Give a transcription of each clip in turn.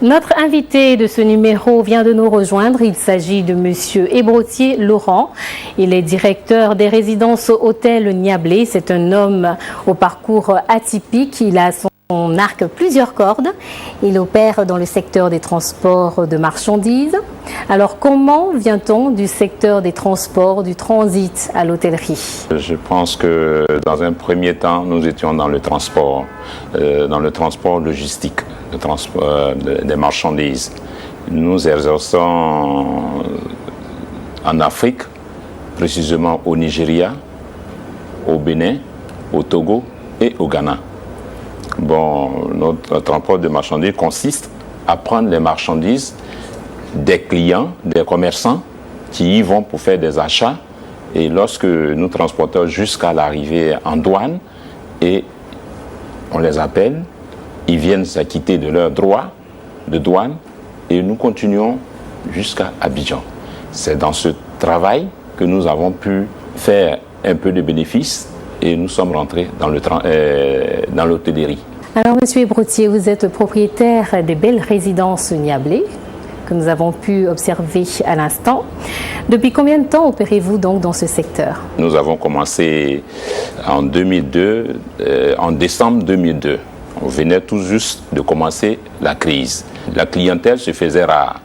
Notre invité de ce numéro vient de nous rejoindre. Il s'agit de Monsieur Ebrotier Laurent. Il est directeur des résidences hôtels Niablé. C'est un homme au parcours atypique. Il a à son arc plusieurs cordes. Il opère dans le secteur des transports de marchandises. Alors, comment vient-on du secteur des transports, du transit à l'hôtellerie? Je pense que dans un premier temps, nous étions dans le transport logistique, le transport des marchandises. Nous exerçons en Afrique, précisément au Nigeria, au Bénin, au Togo et au Ghana. Bon, notre transport de marchandises consiste à prendre les marchandises des clients, des commerçants qui y vont pour faire des achats, et lorsque nous transportons jusqu'à l'arrivée en douane, et on les appelle, ils viennent s'acquitter de leurs droits de douane et nous continuons jusqu'à Abidjan. C'est dans ce travail que nous avons pu faire un peu de bénéfices et nous sommes rentrés dans l'hôtellerie. Alors, Monsieur Ebrotier, vous êtes propriétaire des belles résidences Niablé que nous avons pu observer à l'instant. Depuis combien de temps opérez-vous donc dans ce secteur? Nous avons commencé en 2002, en décembre 2002. On venait tout juste de commencer la crise. La clientèle se faisait rare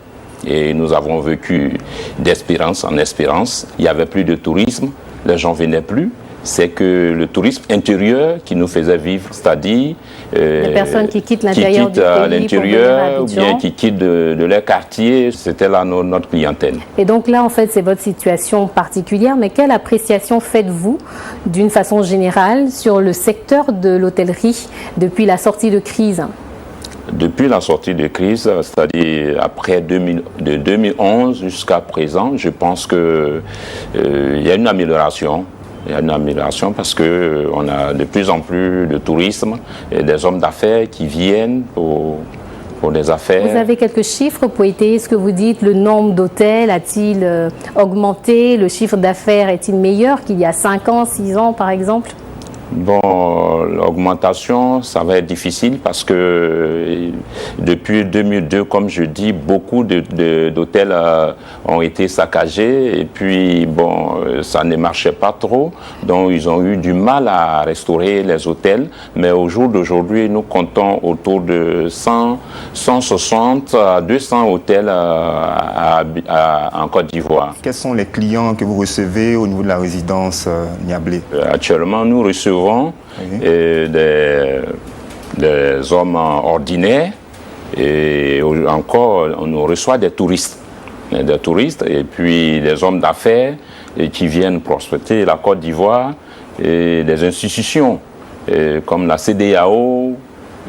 et nous avons vécu d'espérance en espérance. Il n'y avait plus de tourisme, les gens ne venaient plus. C'est que le tourisme intérieur qui nous faisait vivre, c'est-à-dire les personnes qui quittent l'intérieur du pays l'intérieur ou bien qui quittent de leur quartier, c'était là notre clientèle. Et donc là, en fait, c'est votre situation particulière, mais quelle appréciation faites-vous d'une façon générale sur le secteur de l'hôtellerie depuis la sortie de crise? Depuis la sortie de crise, c'est-à-dire après de 2011 jusqu'à présent, je pense qu'il y a une amélioration. Il y a une amélioration parce qu'on a de plus en plus de tourisme et des hommes d'affaires qui viennent pour des affaires. Vous avez quelques chiffres pour étayer ce que vous dites? Le nombre d'hôtels a-t-il augmenté? Le chiffre d'affaires est-il meilleur qu'il y a 5 ans, 6 ans par exemple? Bon, l'augmentation, ça va être difficile parce que depuis 2002, comme je dis, beaucoup d'hôtels ont été saccagés et puis, bon, ça ne marchait pas trop. Donc, ils ont eu du mal à restaurer les hôtels. Mais au jour d'aujourd'hui, nous comptons autour de 160 à 200 hôtels en Côte d'Ivoire. Quels sont les clients que vous recevez au niveau de la résidence Niablé? Actuellement, nous recevons des hommes ordinaires et encore on nous reçoit des touristes et puis des hommes d'affaires qui viennent prospecter la Côte d'Ivoire et des institutions comme la CEDEAO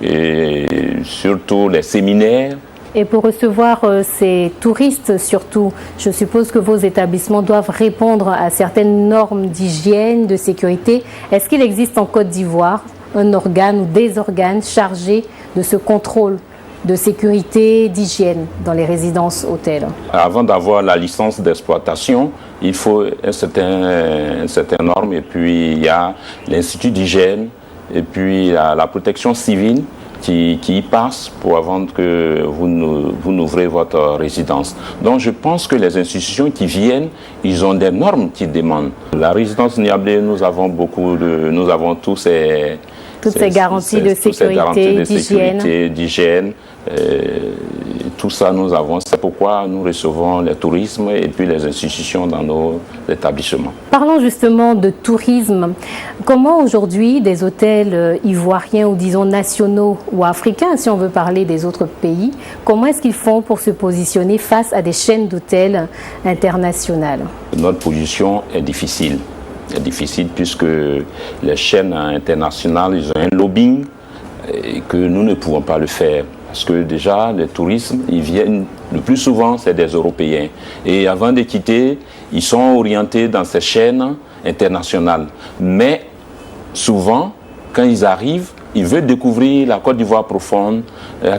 et surtout les séminaires. Et pour recevoir ces touristes surtout, je suppose que vos établissements doivent répondre à certaines normes d'hygiène, de sécurité. Est-ce qu'il existe en Côte d'Ivoire un organe ou des organes chargés de ce contrôle de sécurité, d'hygiène dans les résidences hôtels? Avant d'avoir la licence d'exploitation, il faut un certain norme et puis il y a l'Institut d'hygiène et puis la protection civile qui y passe pour avant que vous n'ouvrez votre résidence. Donc je pense que les institutions qui viennent, ils ont des normes qui demandent. La résidence Niablé, nous avons tous toutes ces garanties de sécurité, d'hygiène. Tout ça nous avons. C'est pourquoi nous recevons les tourismes et puis les institutions dans nos établissements. Parlons justement de tourisme. Comment aujourd'hui des hôtels ivoiriens ou disons nationaux ou africains, si on veut parler des autres pays, comment est-ce qu'ils font pour se positionner face à des chaînes d'hôtels internationales? Notre position est difficile. C'est difficile puisque les chaînes internationales, ils ont un lobbying et que nous ne pouvons pas le faire. Parce que déjà, les touristes, ils viennent, le plus souvent, c'est des Européens. Et avant de quitter, ils sont orientés dans ces chaînes internationales. Mais souvent, quand ils arrivent, ils veulent découvrir la Côte d'Ivoire profonde.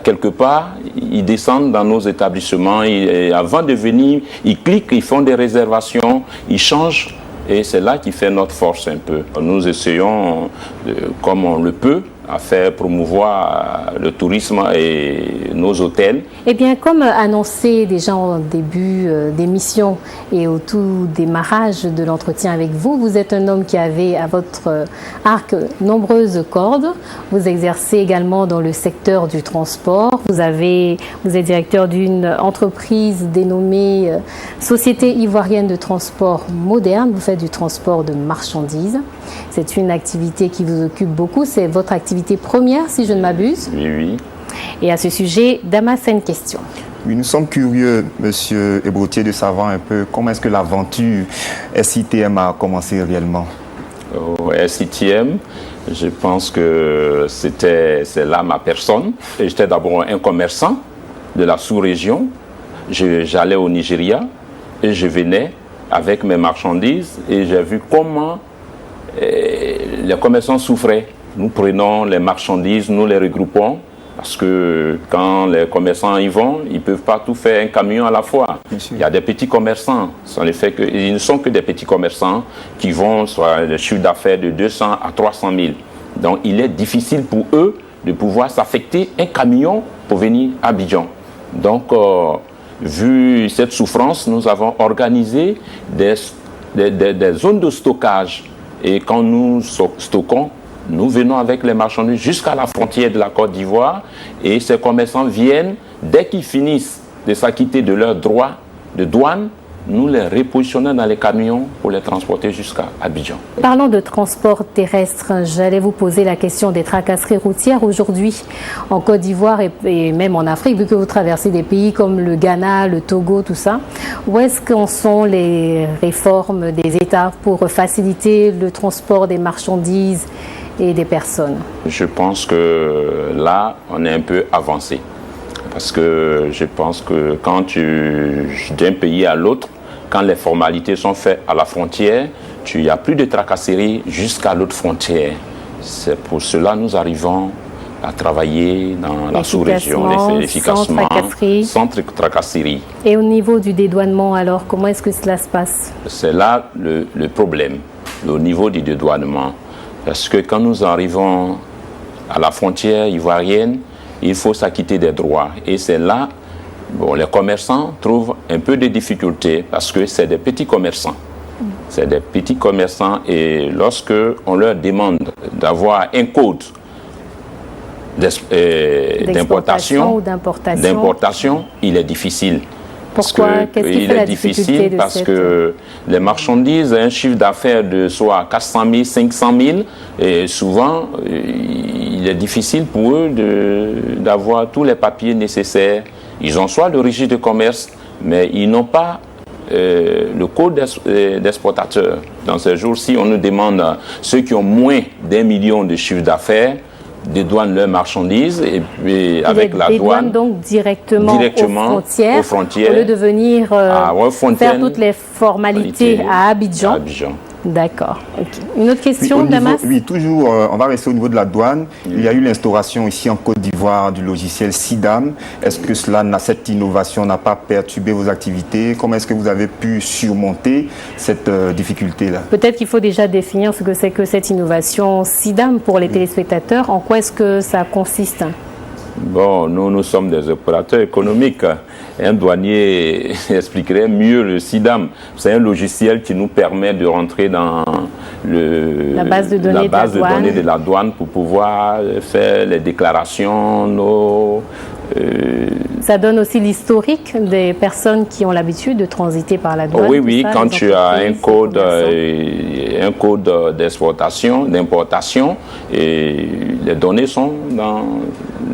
Quelque part, ils descendent dans nos établissements. Et avant de venir, ils cliquent, ils font des réservations, ils changent. Et c'est là qui fait notre force un peu. Nous essayons, comme on le peut, à faire promouvoir le tourisme et nos hôtels. Eh bien, comme annoncé déjà en début d'émission et au tout démarrage de l'entretien avec vous, vous êtes un homme qui avait à votre arc nombreuses cordes. Vous exercez également dans le secteur du transport. Vous êtes directeur d'une entreprise dénommée Société ivoirienne de transport moderne. Vous faites du transport de marchandises. C'est une activité qui vous occupe beaucoup. C'est votre activité première, si je ne m'abuse. Oui, oui. Et à ce sujet, Damas a une question. Oui, nous sommes curieux, Monsieur Ebrotier, de savoir un peu comment est-ce que l'aventure SITM a commencé réellement. Au SITM, je pense que c'est là ma personne. J'étais d'abord un commerçant de la sous-région. J'allais au Nigeria et je venais avec mes marchandises et j'ai vu comment les commerçants souffraient. Nous prenons les marchandises, nous les regroupons, parce que quand les commerçants y vont, ils ne peuvent pas tout faire un camion à la fois. Il y a des petits commerçants, ils ne sont que des petits commerçants qui vont sur le chiffre d'affaires de 200 à 300 000. Donc il est difficile pour eux de pouvoir s'affecter un camion pour venir à Abidjan. Donc, vu cette souffrance, nous avons organisé des zones de stockage. Et quand nous stockons, nous venons avec les marchandises jusqu'à la frontière de la Côte d'Ivoire et ces commerçants viennent, dès qu'ils finissent de s'acquitter de leurs droits de douane, nous les repositionnons dans les camions pour les transporter jusqu'à Abidjan. Parlons de transport terrestre. J'allais vous poser la question des tracasseries routières aujourd'hui en Côte d'Ivoire et même en Afrique, vu que vous traversez des pays comme le Ghana, le Togo, tout ça. Où est-ce qu'en sont les réformes des États pour faciliter le transport des marchandises et des personnes? Je pense que là, on est un peu avancé. Parce que je pense que d'un pays à l'autre, quand les formalités sont faites à la frontière, il n'y a plus de tracasserie jusqu'à l'autre frontière. C'est pour cela que nous arrivons à travailler dans la sous-région efficacement, sans tracasserie. Et au niveau du dédouanement, alors, comment est-ce que cela se passe? C'est là le problème, au niveau du dédouanement. Parce que quand nous arrivons à la frontière ivoirienne, il faut s'acquitter des droits. Et c'est là, les commerçants trouvent un peu de difficultés parce que c'est des petits commerçants. C'est des petits commerçants et lorsque on leur demande d'avoir un code d'importation, il est difficile. Pourquoi? Qu'est-ce qui fait la difficulté de parce que les marchandises ont un chiffre d'affaires de soit 400 000, 500 000 et souvent il est difficile pour eux d'avoir tous les papiers nécessaires. Ils ont soit le registre de commerce, mais ils n'ont pas le code d'exportateur. Dans ces jours-ci, on nous demande ceux qui ont moins d'1 million de chiffre d'affaires dédouanent leurs marchandises et avec la douane donc directement aux frontières au lieu de venir faire toutes les formalités à Abidjan. D'accord. Okay. Une autre question, Damas? Oui, toujours, on va rester au niveau de la douane. Il y a eu l'instauration ici en Côte d'Ivoire du logiciel SIDAM. Est-ce que cette innovation n'a pas perturbé vos activités? Comment est-ce que vous avez pu surmonter cette difficulté-là? Peut-être qu'il faut déjà définir ce que c'est que cette innovation SIDAM pour les téléspectateurs. En quoi est-ce que ça consiste? Bon, nous sommes des opérateurs économiques. Un douanier expliquerait mieux le SIDAM. C'est un logiciel qui nous permet de rentrer dans la base de données de la douane pour pouvoir faire les déclarations, Ça donne aussi l'historique des personnes qui ont l'habitude de transiter par la douane. Oui, ça, quand tu as un code d'exportation, d'importation, et les données sont dans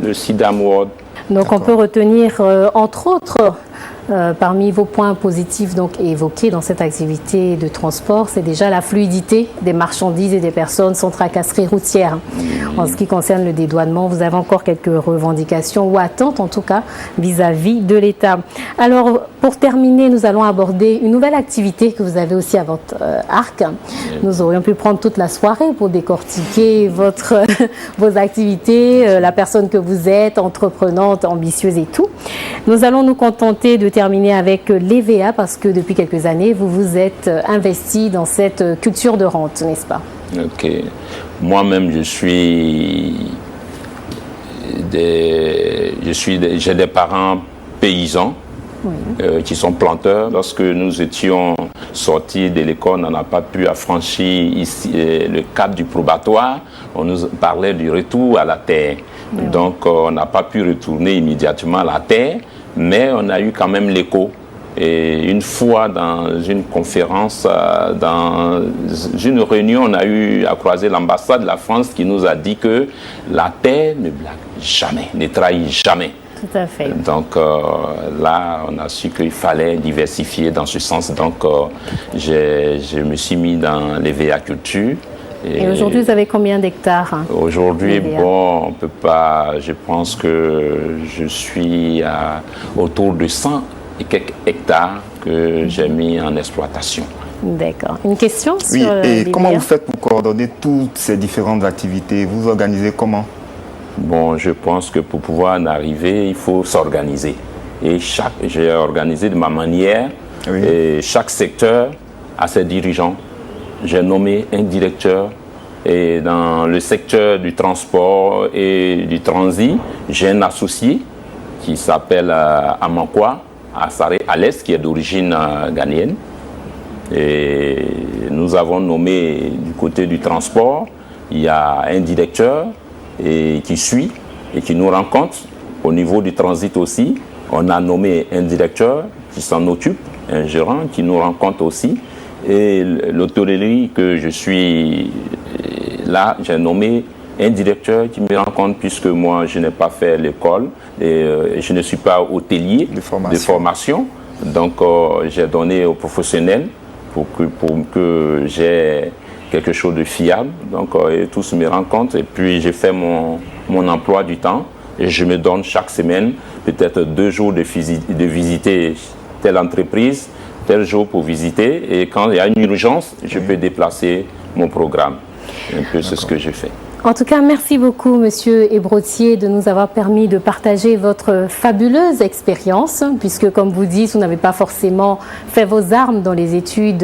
le SIDAM World. Donc on peut retenir, entre autres, parmi vos points positifs donc évoqués dans cette activité de transport, c'est déjà la fluidité des marchandises et des personnes sans tracasserie routière. En ce qui concerne le dédouanement, vous avez encore quelques revendications ou attentes en tout cas vis-à-vis de l'État. Alors pour terminer, nous allons aborder une nouvelle activité que vous avez aussi à votre arc. Nous aurions pu prendre toute la soirée pour décortiquer vos activités, la personne que vous êtes, entreprenante, ambitieuse et tout. Nous allons nous contenter de terminer avec l'EVA parce que depuis quelques années, vous vous êtes investi dans cette culture de rente, n'est-ce pas? Ok. Moi-même, je suis j'ai des parents paysans. Oui. Qui sont planteurs. Lorsque nous étions sortis de l'école, on n'a pas pu affranchir ici, le cadre du probatoire. On nous parlait du retour à la terre. Oui. Donc, on n'a pas pu retourner immédiatement à la terre, mais on a eu quand même l'écho. Et une fois dans une conférence, dans une réunion, on a eu à croiser l'ambassade de la France qui nous a dit que la terre ne blague jamais, ne trahit jamais. Tout à fait. Donc là, on a su qu'il fallait diversifier dans ce sens. Donc je me suis mis dans l'EVA-culture. Et aujourd'hui, vous avez combien d'hectares? Aujourd'hui, bon, on peut pas. Je pense que je suis autour de 100 et quelques hectares que j'ai mis en exploitation. D'accord. Une question sur et comment vous faites pour coordonner toutes ces différentes activités? Vous organisez comment? Bon, je pense que pour pouvoir en arriver, il faut s'organiser. Et j'ai organisé de ma manière. Oui. Et chaque secteur a ses dirigeants. J'ai nommé un directeur. Et dans le secteur du transport et du transit, j'ai un associé qui s'appelle Amankwa Asare Alès, qui est d'origine ghanéenne. Et nous avons nommé du côté du transport, il y a un directeur qui suit et qui nous rencontre. Au niveau du transit aussi, on a nommé un directeur qui s'en occupe, un gérant qui nous rencontre aussi. Et l'hôtellerie que je suis là, j'ai nommé un directeur qui me rencontre puisque moi je n'ai pas fait l'école et je ne suis pas hôtelier de formation. Donc j'ai donné aux professionnels pour que j'ai quelque chose de fiable. Donc tous me rencontrent et puis j'ai fait mon emploi du temps et je me donne chaque semaine peut-être 2 jours de visiter telle entreprise, tel jour pour visiter, et quand il y a une urgence, je peux déplacer mon programme. Un peu c'est ce que je fais. En tout cas, merci beaucoup, Monsieur Ebrotier, de nous avoir permis de partager votre fabuleuse expérience, puisque, comme vous dites, vous n'avez pas forcément fait vos armes dans les études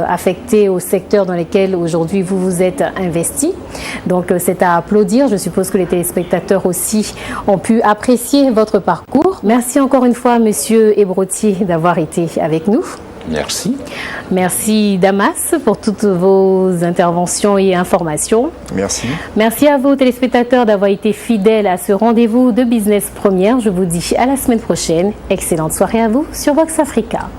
affectées au secteur dans lesquels aujourd'hui vous vous êtes investi. Donc, c'est à applaudir. Je suppose que les téléspectateurs aussi ont pu apprécier votre parcours. Merci encore une fois, Monsieur Ebrotier, d'avoir été avec nous. Merci. Merci Damas pour toutes vos interventions et informations. Merci. Merci à vous téléspectateurs d'avoir été fidèles à ce rendez-vous de Business Première. Je vous dis à la semaine prochaine. Excellente soirée à vous sur Vox Africa.